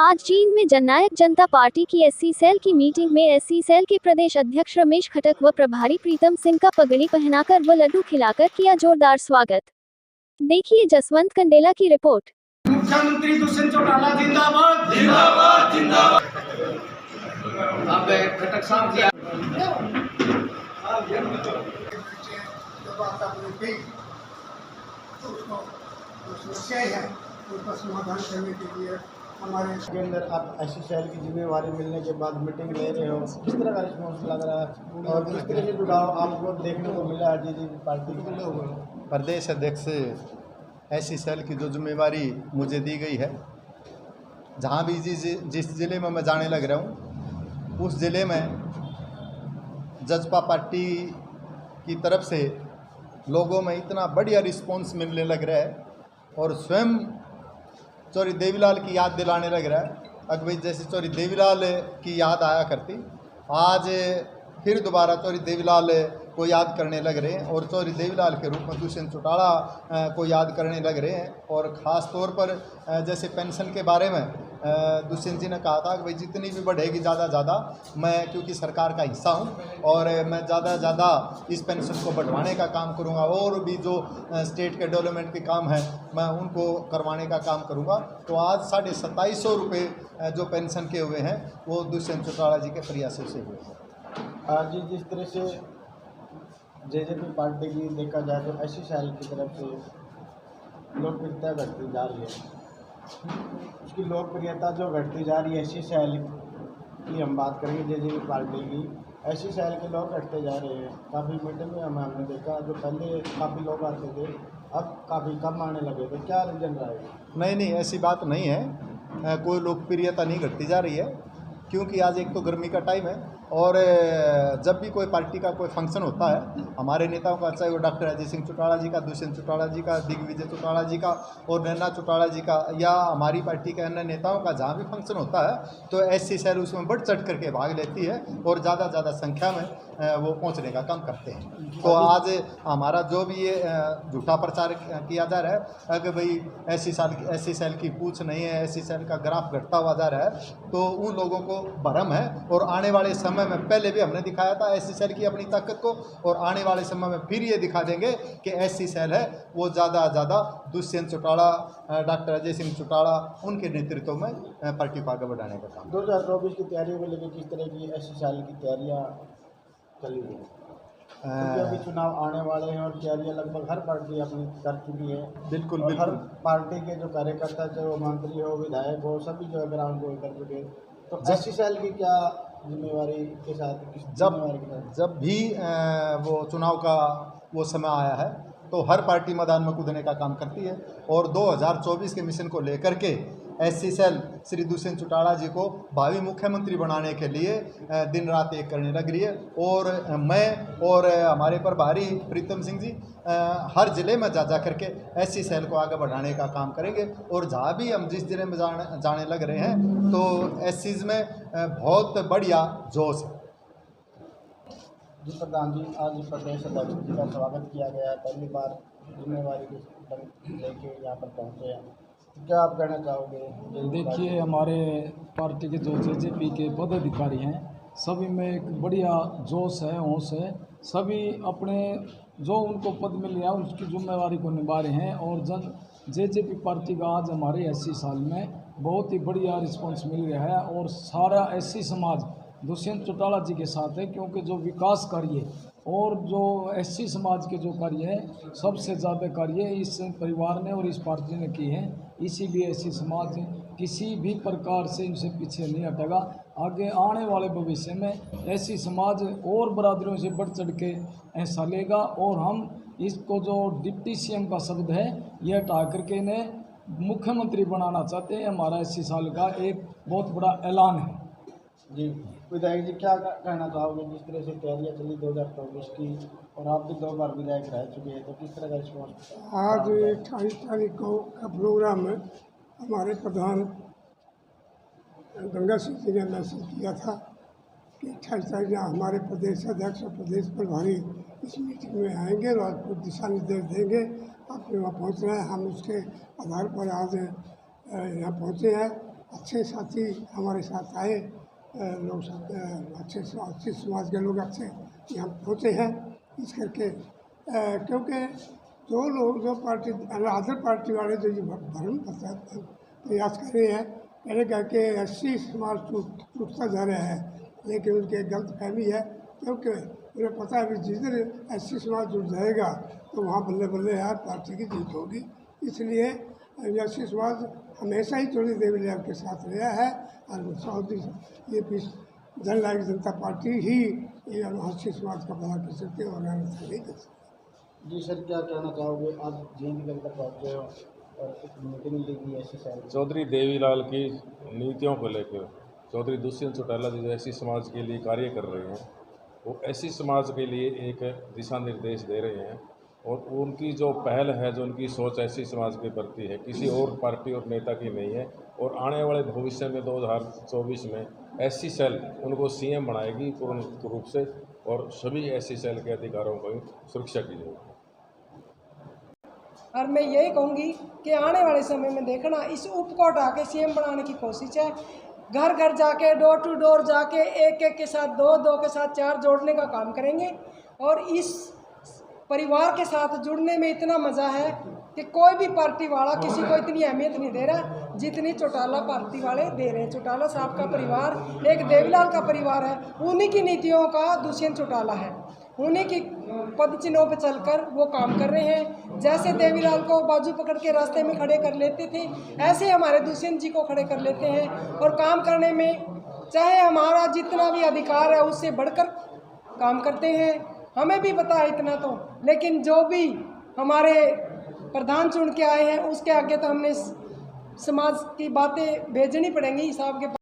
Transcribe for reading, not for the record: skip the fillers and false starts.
आज जींद में जननायक जनता पार्टी की एससी सेल की मीटिंग में एससी सेल के प्रदेश अध्यक्ष रमेश खटक व प्रभारी प्रीतम सिंह का पगड़ी पहनाकर व लड्डू खिलाकर किया जोरदार स्वागत। देखिए जसवंत कंडेला की रिपोर्ट। मुख्यमंत्री दुष्यंत चौटाला जिंदाबाद जिंदाबाद जिंदाबाद। अब खटक साहब जी समस्याएं हैं उसका समाधान करने के लिए हमारे के अंदर आप एससी सेल की जिम्मेवारी मिलने के बाद मीटिंग ले रहे हो, किस तरह का रिस्पॉन्स लग रहा है और किस तरह से जुड़ाव आपको देखने को मिला आरजेडी पार्टी के? प्रदेश अध्यक्ष एससी सेल की जो जिम्मेवारी मुझे दी गई है, जहाँ भी जिस ज़िले में मैं जाने लग रहा हूँ उस ज़िले में जजपा पार्टी की तरफ से लोगों में इतना बढ़िया रिस्पॉन्स मिलने लग रहा है और स्वयं चौधरी देवीलाल की याद दिलाने लग रहा है। अगर जैसे चौधरी देवीलाल की याद आया करती, आज फिर दोबारा चौधरी देवीलाल को याद करने लग रहे हैं और चौधरी देवीलाल के रूप में दुष्यंत चौटाला को याद करने लग रहे हैं। और ख़ास तौर पर जैसे पेंशन के बारे में दुष्यंत जी ने कहा था कि भाई जितनी भी बढ़ेगी ज़्यादा मैं, क्योंकि सरकार का हिस्सा हूं और मैं ज़्यादा इस पेंशन को बढ़वाने का काम करूंगा और भी जो स्टेट के डेवलपमेंट के काम है मैं उनको करवाने का काम करूंगा। तो आज 2750 रुपये जो पेंशन के हुए हैं वो दुष्यंत चौटाला जी के प्रयासों से हुए हैं। आज जिस तरह से जेजेपी पार्टी की देखा जाए तो एससी सेल की तरफ से लोकप्रियता घटती जा रही है, उसकी लोकप्रियता जो घटती जा रही है एससी सेल की हम बात करेंगे जेजेपी पार्टी की, एससी सेल के लोग घटते जा रहे हैं। काफ़ी मीटिंग में हमने देखा जो पहले काफ़ी लोग आते थे अब काफ़ी कम आने लगे, तो क्या रीजन रहेगा? नहीं ऐसी बात नहीं है, कोई लोकप्रियता नहीं घटती जा रही है, क्योंकि आज एक तो गर्मी का टाइम है और जब भी कोई पार्टी का कोई फंक्शन होता है हमारे नेताओं का, चाहे वो डॉक्टर अजय सिंह चौटाला जी का, दुष्यंत चौटाला जी का, दिग्विजय चौटाला जी का और नैना चौटाला जी का, या हमारी पार्टी के अन्य नेताओं का, जहाँ भी फंक्शन होता है तो एससी सेल उसमें बढ़ चढ़ करके भाग लेती है और ज़्यादा संख्या में वो पहुंचने का काम करते हैं। तो आज हमारा जो भी ये झूठा प्रचार किया जा रहा है कि भाई एससी सेल की पूछ नहीं है, एससी सेल का ग्राफ घटता हुआ जा रहा है, तो उन लोगों को भ्रम है। और आने वाले समय में पहले भी हमने दिखाया था एससी सेल की अपनी ताकत को, और आने वाले समय में फिर ये दिखा देंगे कि एससी सेल है वो ज़्यादा दुष्यंत चौटाला, डॉक्टर अजय सिंह चौटाला, उनके नेतृत्व में पार्टी को आगे बढ़ाने का काम। 2024 की तैयारियों को लेकर किस तरह की एससी सेल की तैयारियाँ चली हुई है? अभी चुनाव आने वाले हैं और तैयारियां लगभग हर पार्टी अपनी कर चुकी है। बिल्कुल हर पार्टी के जो कार्यकर्ता, चाहे वो मंत्री हो, विधायक हो, सभी जो है ग्राउंड को कर चुके हैं। तो एससी सेल की क्या जिम्मेवारी के साथ जब भी वो चुनाव का वो समय आया है तो हर पार्टी मैदान में कूदने का काम करती है और 2024 के मिशन को लेकर के एससी सेल श्री दुष्यंत चौटाला जी को भावी मुख्यमंत्री बनाने के लिए दिन रात एक करने लग रही है। और मैं और हमारे प्रभारी प्रीतम सिंह जी हर ज़िले में जा करके एससी सेल को आगे बढ़ाने का काम करेंगे। और जहाँ भी हम जिस ज़िले में जाने लग रहे हैं तो एससीज में बहुत बढ़िया जोश है। जी प्रधान जी, आज प्रदेश अध्यक्ष जी का स्वागत किया गया, पहली बार जिम्मेवारी लेके यहाँ पर पहुँचे हैं, क्या आप कहना चाहोगे? देखिए, हमारे पार्टी के जो जेजेपी के पदाधिकारी हैं सभी में एक बढ़िया जोश है, होश है, सभी अपने जो उनको पद मिल रहा है उसकी जिम्मेवारी को निभा रहे हैं। और जेजेपी पार्टी का आज हमारे एससी साल में बहुत ही बढ़िया रिस्पांस मिल रहा है और सारा एससी समाज दुष्यंत चौटाला जी के साथ है, क्योंकि जो विकास कार्य और जो एससी समाज के जो कार्य है सबसे ज़्यादा कार्य इस परिवार ने और इस पार्टी ने किए हैं। इसीलिए एससी समाज किसी भी प्रकार से इनसे पीछे नहीं हटेगा। आगे आने वाले भविष्य में एससी समाज और बरादरियों से बढ़ चढ़ के हिस्सा लेगा और हम इसको जो डिप्टी सीएम का शब्द है यह हटा करके इन्हें मुख्यमंत्री बनाना चाहते हैं। हमारा एससी साल का एक बहुत बड़ा ऐलान है। जी विधायक जी, क्या कहना चाहोगे? जिस तरह से तैयारियां चली 2024 की और आप भी 2 बार विधायक रह चुके हैं, तो किस तरह का रिस्पॉन्स? आज 28 तारीख को का प्रोग्राम में हमारे प्रधान गंगा सिंह जी ने मैसेज किया था कि 28 तारीख हमारे प्रदेश अध्यक्ष और प्रदेश प्रभारी इस मीटिंग में आएंगे और आपको दिशा निर्देश देंगे। आपने वहाँ पहुँचना है। हम उसके आधार पर आज यहाँ पहुँचे हैं अच्छे साथी हमारे साथ आए, लोग अच्छे समाज के लोग अच्छे यहाँ पहुँचे हैं। इस करके क्योंकि जो पार्टी अदर पार्टी वाले जो ये भ्रम प्रयास कर रहे हैं, पहले कह के एससी समाज टूटता जा रहा है, लेकिन उनकी गलत फहमी है। क्योंकि उन्हें पता है कि जिस दिन एससी समाज जुट जाएगा तो वहाँ बल्ले बल्ले यार पार्टी की जीत होगी। इसलिए एससी समाज हमेशा ही चौधरी देवीलाल के साथ रहा है और चौधरी ये जननायक जनता पार्टी ही ये एससी समाज का भला कर सकती है और नहीं कर सकती। जी सर, क्या कहना चाहोगे? आज जयंती तक पहुँचे हो और एक मीटिंग ली एससी सेल। चौधरी देवीलाल की नीतियों को लेकर चौधरी दुष्यंत चौटाला जो एससी समाज के लिए कार्य कर रहे हैं, वो एससी समाज के लिए एक दिशा निर्देश दे रहे हैं और उनकी जो पहल है, जो उनकी सोच एससी समाज के प्रति है, किसी और पार्टी और नेता की नहीं है। और आने वाले भविष्य में 2024 में एससी सेल उनको सीएम बनाएगी पूर्ण रूप से और सभी एससी सेल के अधिकारों की सुरक्षा की जाएगी। और मैं यही कहूँगी कि आने वाले समय में देखना, इस उप को हटा के सीएम बनाने की कोशिश है। घर घर जाके, डोर टू डोर जाके, एक एक के साथ दो के साथ चार जोड़ने का काम करेंगे। और इस परिवार के साथ जुड़ने में इतना मज़ा है कि कोई भी पार्टी वाला किसी को इतनी अहमियत नहीं दे रहा जितनी चौटाला पार्टी वाले दे रहे हैं। चौटाला साहब का परिवार एक देवीलाल का परिवार है, उन्हीं की नीतियों का दुष्यंत चौटाला है, उन्हीं की पद चिन्हों पर चलकर वो काम कर रहे हैं। जैसे देवीलाल को बाजू पकड़ के रास्ते में खड़े कर लेते थे, ऐसे हमारे दुष्यंत जी को खड़े कर लेते हैं और काम करने में चाहे हमारा जितना भी अधिकार है उससे बढ़कर काम करते हैं। हमें भी पता है इतना तो, लेकिन जो भी हमारे प्रधान चुन के आए हैं उसके आगे तो हमने समाज की बातें भेजनी पड़ेंगी हिसाब के।